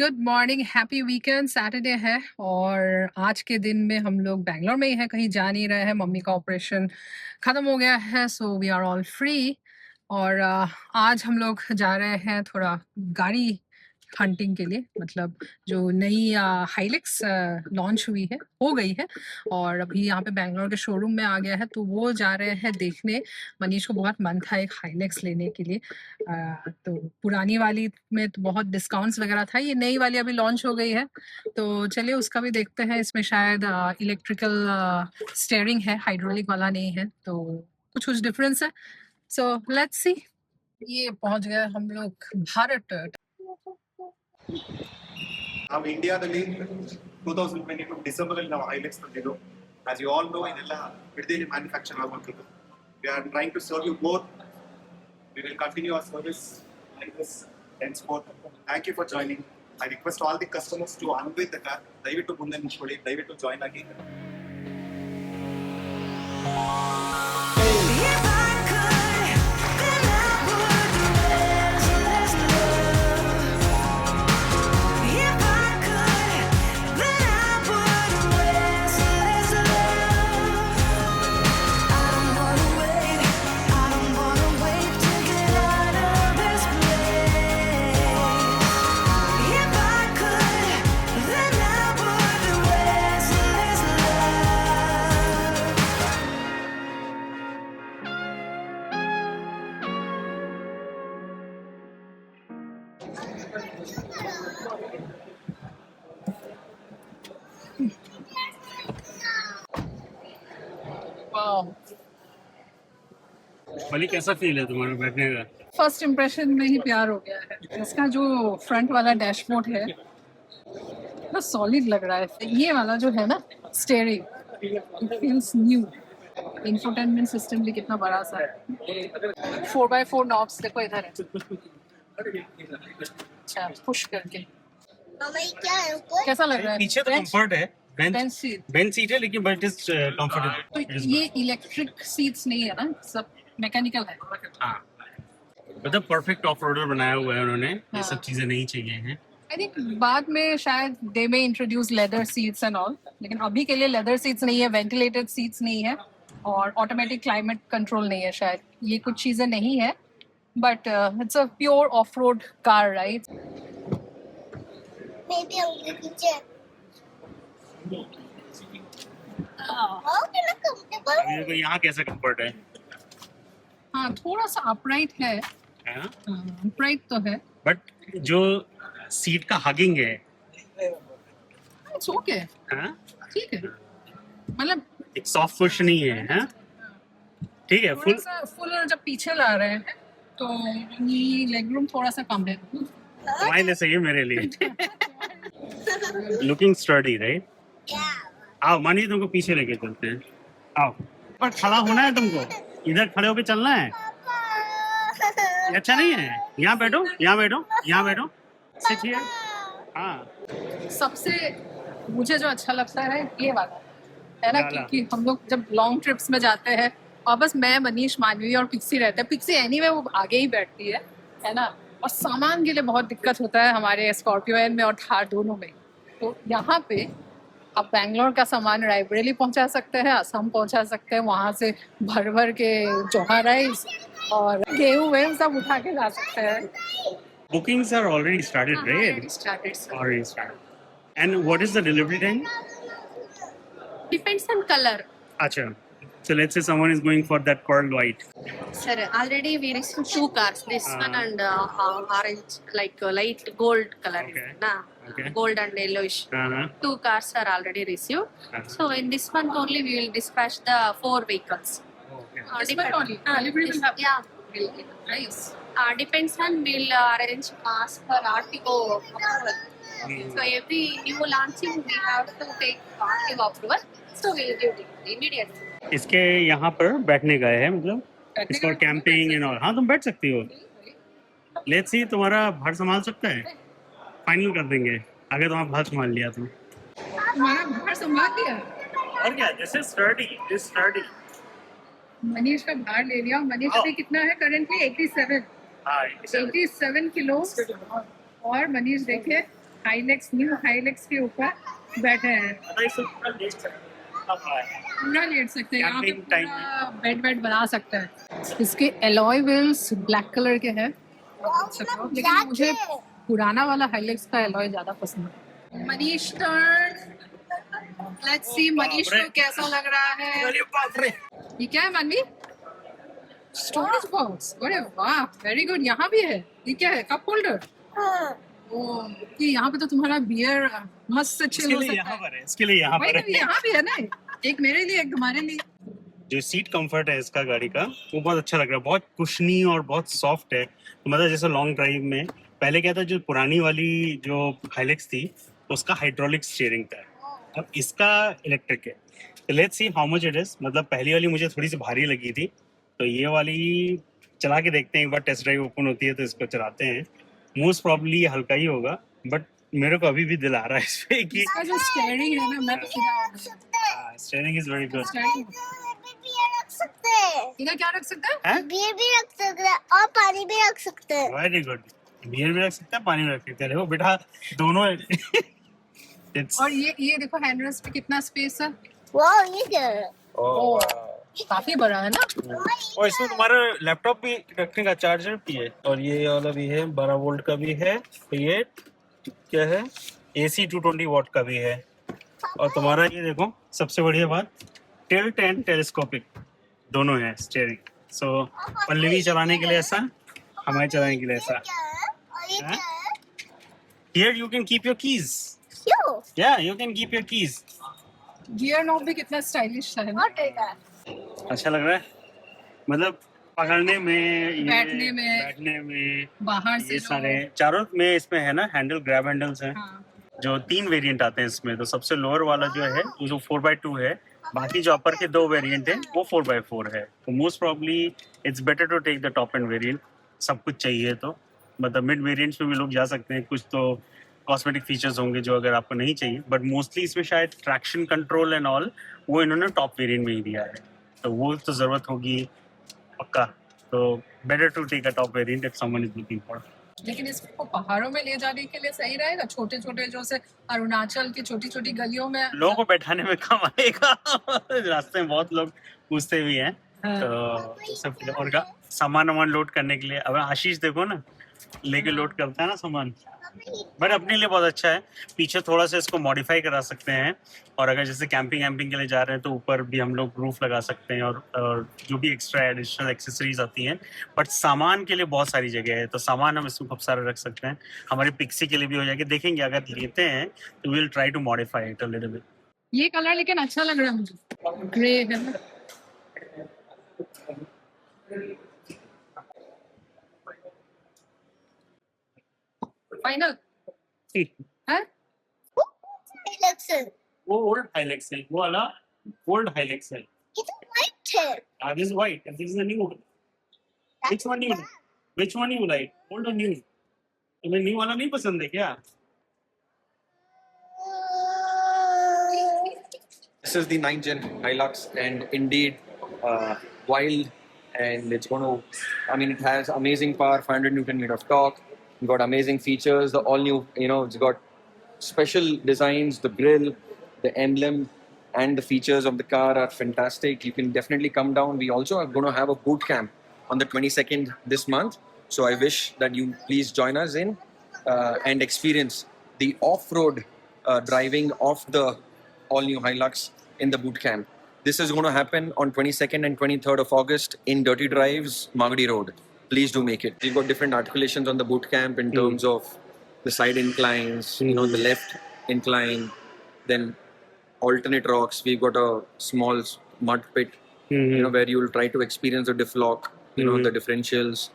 Good morning, happy weekend. Saturday है और आज के दिन में हम लोग बैंगलोर में ही हैं, कहीं जा नहीं रहे हैं। मम्मी का ऑपरेशन ख़त्म हो गया है, so we are all free. और आज हम लोग जा रहे हैं थोड़ा गाड़ी हंटिंग के लिए। मतलब जो नई हाइलेक्स लॉन्च हुई है, हो गई है और अभी यहाँ पे बैंगलोर के शोरूम में आ गया है, तो वो जा रहे हैं देखने। मनीष को बहुत मन था एक हाइलेक्स लेने के लिए। तो पुरानी वाली में तो बहुत डिस्काउंट्स वगैरह था, ये नई वाली अभी लॉन्च हो गई है, तो चलिए उसका भी देखते हैं। इसमें शायद इलेक्ट्रिकल स्टीयरिंग है, हाइड्रोलिक वाला नहीं है, तो कुछ कुछ डिफरेंस है। So let's see. ये पहुंच गए हम लोग भारत। ನಾವು ಇಂಡಿಯಾದಲ್ಲಿ 2022 ಡಿಸೆಂಬರಲ್ಲಿ ನಾವು ಹೈಲೆಕ್ಸ್ ತಂದಿದ್ದು. ಆಸ್ ಯು ಆಲ್ ನೋ, ಇದೆಲ್ಲ ಬಿಡದಿಯಲ್ಲಿ ಮ್ಯಾನುಫ್ಯಾಕ್ಚರ್ ಆಗುವಂಥದ್ದು. We are trying to serve you more. We will continue our service like this henceforth. Thank you for joining. I request all the customers to unveil the car. ದಯವಿಟ್ಟು ಮುಂದೆ ನಿಂತ್ಕೊಳ್ಳಿ, ದಯವಿಟ್ಟು join ಆಗಿ. Money, कैसा feel है तुम्हारा बैठने का? फर्स्ट इम्प्रेशन में ही प्यार हो गया है। इसका जो फ्रंट वाला डैशबोर्ड है ना, सॉलिड लग रहा है। ये वाला जो है ना steering, it feels new. Infotainment system भी कितना बड़ा सा है। 4x4 नॉब्स देखो इधर है। अच्छा, पुश करके कैसा लग रहा है? पीछे तो कंफर्ट है, बेंच सीट, बेंच सीट है, लेकिन बट इज कंफर्टेबल। तो ये इलेक्ट्रिक सीट्स नहीं है ना, सब मैकेनिकल है। हाँ, मतलब परफेक्ट ऑफ रोडर बनाया हुआ है उन्होंने। ये हाँ। सब चीजें नहीं चाहिए हैं। आई थिंक बाद में शायद दे में introduce leather seats and all, लेकिन अभी के लिए लेदर सीट्स नहीं है, वेंटिलेटेड सीट्स नहीं है और ऑटोमेटिक क्लाइमेट कंट्रोल नहीं है। शायद ये कुछ चीज़ें नहीं है, but it's a pure of road car, right? Maybe a little chair. How can I comfortable? मेरे को यहाँ कैसा कंफर्ट है? हाँ, थोड़ा सा अपराइट है। अपराइट तो है, बट जो सीट का हगिंग है, इट्स ओके, हाँ? ठीक है। मतलब एक सॉफ्ट कुशन ही है, हाँ? ठीक है। थोड़ा सा फुल जब पीछे ला रहे हैं तो ये लेग रूम थोड़ा सा कम है। तुम्हारे लिए सही है, मेरे लिए लुकिंग स्टर्डी, राइट? Yeah. आओ मनी, तुमको पीछे लेके चलते हैं। आओ, पर खड़ा होना है तुमको, इधर खड़े होके चलना है। ये अच्छा नहीं है। यहाँ बैठो, यहाँ बैठो, यहाँ बैठो, सिट हियर। हाँ, सबसे मुझे जो अच्छा लगता है ये वाला है ना, वाला। क्योंकि हम लोग जब लॉन्ग ट्रिप्स में जाते हैं और बस मैं, मनीष, मानवी और पिक्सी रहते हैं। पिक्सी एनीवे वो आगे ही बैठती है ना, और सामान के लिए बहुत दिक्कत होता है हमारे स्कॉर्पियो एन में और थार दोनों में। तो यहाँ पे आप बैंगलोर का सामान रायबरेली पहुँचा सकते हैं, असम पहुँचा सकते हैं, वहाँ से भर भर के जोहा राइस और गेहूँ वेहूँ सब उठा के ला सकते हैं। bookings are already started, right? Already started. And what is the delivery time? Depends on color. Acha. So let's say someone is going for that pearl white. Sir, already we received 2 cars. This one and orange, like light gold color. Okay. Na? Okay. Gold and yellowish. Uh-huh. 2 cars are already received. Uh-huh. So in this month only we will dispatch the 4 vehicles. Okay. This month only? Delivery will happen? Yeah. Nice. Depends on we'll arrange ask for RTO approval. So every new launching we have to take RTO approval. So we'll give it immediately. इसके यहाँ पर बैठने गए हैं, मतलब इसको camping and all. हाँ, तुम बैठ सकती हो। लेट्स सी, तुम्हारा भार संभाल सकता है। फाइनल कर देंगे अगर तुम्हारा भार संभाल लिया तो। तुम्हारा भार संभाल लिया? और क्या, this is sturdy, this sturdy. Manish का भार ले लिया। मनीष अभी कितना है करंटली? 87। हाँ, 87 किलो। और मनीष देखे हाइलेक्स, न्यू हाइलेक्स के ऊपर बैठे हैं। पता है इसको पूरा लेट सकते हैं। पूरा लेट सकते हैं यहाँ पे, Camping time पूरा बेड वेड बना सकते हैं। इसके एलॉय व्हील्स ब्लैक कलर के हैं, लेकिन मुझे पुराना वाला हाइलेक्स का एलॉय ज्यादा पसंद है। Manish turn, let's see Manish को कैसा लग रहा है। अरे बाप रे, ये क्या है मनवी? स्टोरेज बॉक्स, अरे वाह वेरी गुड। यहाँ भी है, ये क्या है? Cup holder. ओह, ये यहाँ पे तो तुम्हारा बियर मस्त से चिल इसके हो लिए सकता यहाँ है। पर है, इसके लिए यहाँ वही पर तो, है। यहाँ भी है ना, एक मेरे लिए एक तुम्हारे लिए। जो सीट कंफर्ट है इसका गाड़ी का, वो बहुत अच्छा लग रहा है। बहुत कुशनी और बहुत सॉफ्ट है। तो मतलब जैसे लॉन्ग ड्राइव में पहले क्या था, जो पुरानी वाली जो हाइलेक्स थी उसका हाइड्रोलिक स्टीयरिंग था, अब इसका इलेक्ट्रिक है। तो let's see how much it is. मतलब पहली वाली मुझे थोड़ी सी भारी लगी थी, तो ये वाली चला के देखते हैं एक बार। टेस्ट ड्राइव ओपन होती है तो इसको चलाते हैं। मोस्ट प्रॉब्ली हल्का ही होगा, बट मेरे को अभी भी दिल आ रहा है इस पे कि इसका जो स्टीयरिंग है ना, मैं तो फिदा हो गई। Steering is very good. Steering बियर रख सकते हैं, इधर क्या रख सकते हैं? बियर भी रख सकते हैं और पानी भी रख सकते हैं। Very good. बियर भी रख सकते हैं, पानी भी रख सकते हैं। देखो बेटा, दोनों है। It's- और ये देखो हैंड रेस्ट पे कितना स्पेस है। वाह, ये क्या है? ओह, काफी बड़ा है ना। और इसमें तुम्हारा लैपटॉप भी रखने का चार्जर भी है, और ये वाला भी है, 12 वोल्ट का भी है। तो ये क्या है, AC 220 वॉट का भी है। और तुम्हारा ये देखो, सबसे बढ़िया बात, टिल्ट एंड टेलीस्कोपिक दोनों है स्टीयरिंग। सो पल्लवी चलाने के लिए ऐसा, हमारे चलाने के लिए ऐसा। क्या है? और ये हाँ? क्या है? Here you can keep your keys. क्यों? Yeah, you can keep your keys. Gear knob भी कितना स्टाइलिश है ना। और ठीक है। अच्छा लग रहा है, मतलब पकड़ने में, ये बैठने में, बाहर से ये जो- सारे चारों में इसमें है ना हैंडल, ग्रैब हैंडल्स हैं। हाँ, जो 3 वेरिएंट आते हैं इसमें। तो सबसे लोअर वाला जो है वो जो 4x2 है, बाकी जो अपर के 2 वेरिएंट है वो 4x4 है। तो most probably it's better to take the top end variant. सब कुछ चाहिए तो मतलब मिड वेरिएंट्स में भी लोग जा सकते हैं। कुछ तो कॉस्मेटिक फीचर्स होंगे जो अगर आपको नहीं चाहिए, बट मोस्टली इसमें शायद ट्रैक्शन कंट्रोल एंड ऑल वो इन्होंने टॉप वेरिएंट में ही दिया है। तो वो तो ज़रूरत होगी पक्का। तो better to take a top variant if someone is looking for. लेकिन इसको पहाड़ों में ले जाने के लिए सही रहेगा। छोटे छोटे जो से अरुणाचल की छोटी छोटी गलियों में लोगों को बैठाने में काम आएगा। रास्ते में बहुत लोग पूछते भी हैं। हाँ। तो सब और सामान वामान लोड करने के लिए, अब आशीष देखो ना लेके लोड करता है ना सामान, बट अपने लिए बहुत अच्छा है। पीछे थोड़ा सा इसको मॉडिफाई करा सकते हैं, और अगर जैसे कैंपिंग के लिए जा रहे हैं तो ऊपर भी हम लोग रूफ लगा सकते हैं, और जो भी एक्स्ट्रा एडिशनल एक्सेसरीज आती हैं। बट सामान के लिए बहुत सारी जगह है, तो सामान हम इसमें खूब सारा रख सकते हैं। हमारी पिक्सी के लिए भी हो जाएगी। देखेंगे अगर लेते हैं तो we will try to modify it a little bit. ये कलर लेकिन अच्छा लग रहा है मुझे, ग्रे है ना। फाइनल है। Alexa, वो ओल्ड हाइलेक्स है, वो वाला ओल्ड हाइलेक्स है। ये तो white है। This is white and this is the new one. Which one you like? Which one you like? Old or new? तुम्हें न्यू वाला नहीं पसंद है क्या? This is the 9th gen Hilux, and indeed wild, and it's going to, I mean, it has amazing power, 500 Newton meter of torque, got amazing features, the all new, it's got special designs, the grille, the emblem, and the features of the car are fantastic. You can definitely come down. We also are going to have a boot camp on the 22nd this month, so I wish that you please join us in and experience the off-road driving of the all-new Hilux in the boot camp. This is going to happen on 22nd and 23rd of August in Dirty Drives, Magadi Road. Please do make it. We've got different articulations on the boot camp in terms of the side inclines, the left incline, then alternate rocks. We've got a small mud pit, where you'll try to experience the diff lock, the differentials,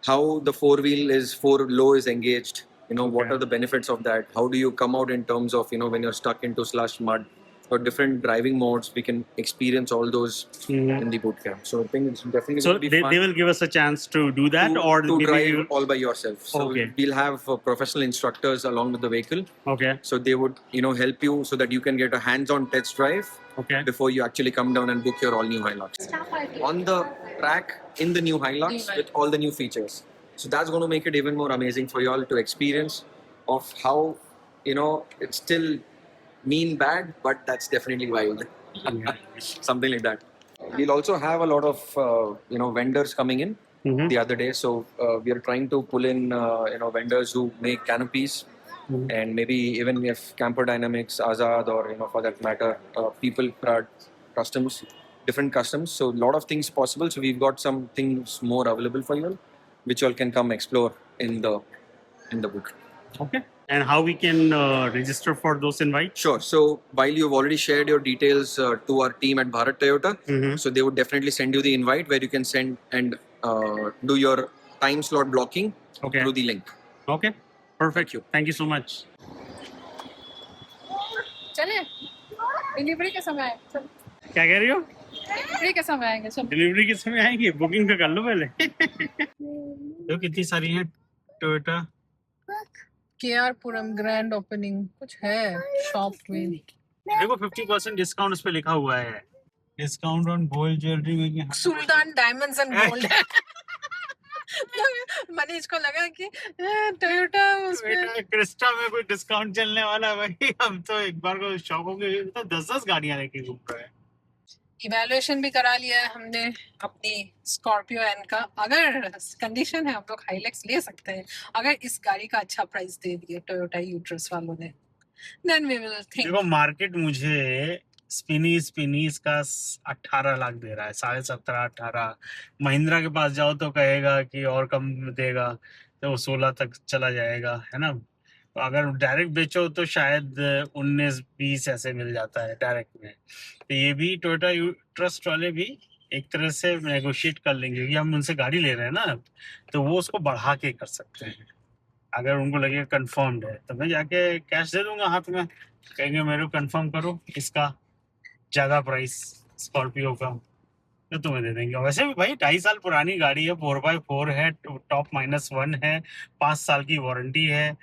how the four low is engaged, what are the benefits of that, how do you come out in terms of when you're stuck into slush mud, or different driving modes. We can experience all those in the boot camp. So I think it's definitely So going to be fun they will give us a chance to do that, or to maybe drive you- all by yourself. So Okay. we'll have professional instructors along with the vehicle. Okay, So they would help you so that you can get a hands-on test drive okay. before you actually come down and book your all-new Hilux. On the track in the new Hilux with all the new features. So that's going to make it even more amazing for you all to experience. of how, you know, it's still mean bad, but that's definitely wild. Something like that. We'll also have a lot of vendors coming in Mhm. the other day. So we are trying to pull in vendors who make canopies, Mhm. and maybe even if Camper Dynamics, Azad, or for that matter, People Prad Customs, different customs. So a lot of things possible. So we've got some things more available for you all, which you all can come explore in the book. Okay. And how we can register for those invites? Sure. So while you've already shared your details to our team at Bharat Toyota, Mhm. so they would definitely send you the invite where you can send and do your time slot blocking Okay. through the link. Okay. Perfect. Thank you. Thank you so much. चले delivery के समय आए चलो क्या कह रही हो? Delivery के समय आएंगे चलो डिलीवरी के समय आएंगे, बुकिंग तो कर लो पहले। देखो कितनी सारी हैं टोयोटा। केआर पुरम ग्रैंड ओपनिंग कुछ है शॉप में। देखो 50% डिस्काउंट उस पे लिखा हुआ है। डिस्काउंट ऑन गोल्ड ज्वेलरी में सुल्तान डायमंड्स एंड गोल्ड। मनीष को लगा कि टोयोटा उसमें क्रिस्टा में कोई डिस्काउंट चलने वाला है भाई। हम तो एक बार को शौक हो गए, तो 10-10 गाड़ियां लेके घूम रहे हैं। इवैल्यूएशन भी करा लिया है हमने अपनी स्कॉर्पियो एन का। अगर कंडीशन है हम लोग हाइलेक्स ले सकते हैं अगर इस गाड़ी का अच्छा प्राइस दे दिया टोयोटा यूट्रस वालों ने, देन वी विल थिंक। देखो मार्केट मुझे स्पिनी इसका 18 लाख दे रहा है, 17.5-18। महिंद्रा के पास जाओ तो कहेगा कि और कम देगा, तो 16 तक चला जाएगा, है ना। तो अगर डायरेक्ट बेचो तो शायद 19-20 ऐसे मिल जाता है डायरेक्ट में। तो ये भी टोयोटा ट्रस्ट वाले भी एक तरह से नेगोशिएट कर लेंगे, क्योंकि हम उनसे गाड़ी ले रहे हैं ना, तो वो उसको बढ़ा के कर सकते हैं। अगर उनको लगे कंफर्म्ड है तो मैं जाके कैश दे दूंगा हाथ में, कहेंगे मेरे को कंफर्म करो इसका ज्यादा प्राइस स्कॉर्पियो का, तो तुम्हें दे देंगे। वैसे भी भाई 2.5 साल पुरानी गाड़ी है, 4x4 है, टॉप -1 है, 5 साल की वारंटी है,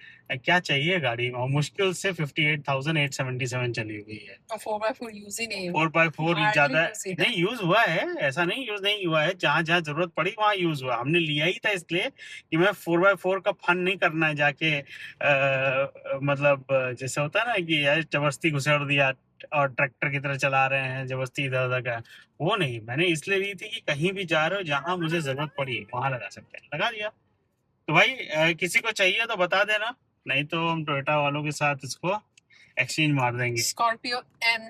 क्या चाहिए गाड़ी में। और मुश्किल से 58,877 चली हुई है। 4x4 यूज ही नहीं 4x4 Hardly ज्यादा use ही है। नहीं यूज हुआ है, ऐसा नहीं यूज नहीं हुआ है, जहां जहां जरूरत पड़ी वहां यूज हुआ। हमने लिया ही था इसलिए कि मैं 4x4 का फन नहीं करना है जाके मतलब जैसे होता है ना कि यार जबरदस्ती घुसेड़ दिया और ट्रैक्टर की तरह चला रहे हैं जबरदस्ती इधर उधर का, वो नहीं। मैंने इसलिए ली थी कि कहीं भी जा रहे हो जहां मुझे जरूरत पड़ी वहां लगा सकते हैं, लगा दिया। तो भाई किसी को चाहिए तो बता देना, नहीं तो हम टोयोटा वालों के साथ इसको एक्सचेंज मार देंगे। Scorpio N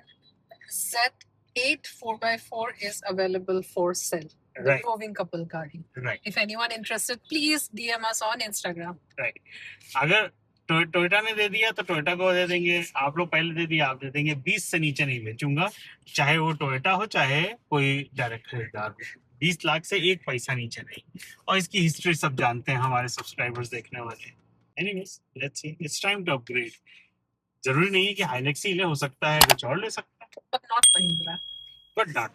Z8 4x4 is available for sale. The Right. roving couple गाड़ी। Right If anyone interested, please DM us on Instagram. Right. अगर टोयोटा ने दे दिया तो टोयोटा को दे देंगे, आप लोग पहले दे दिया आप दे देंगे। 20 से नीचे नहीं बेचूंगा, चाहे वो टोयोटा हो चाहे कोई डायरेक्ट खरीदार हो। 20 लाख से 1 पैसा नीचे नहीं। और इसकी हिस्ट्री सब जानते हैं हमारे सब्सक्राइबर्स देखने वाले। Anyways let's see, it's time to upgrade. जरूरी नहीं है कि हाइलेक्स ही ले, हो सकता है कुछ और ले सकता है, But not Mahindra. But not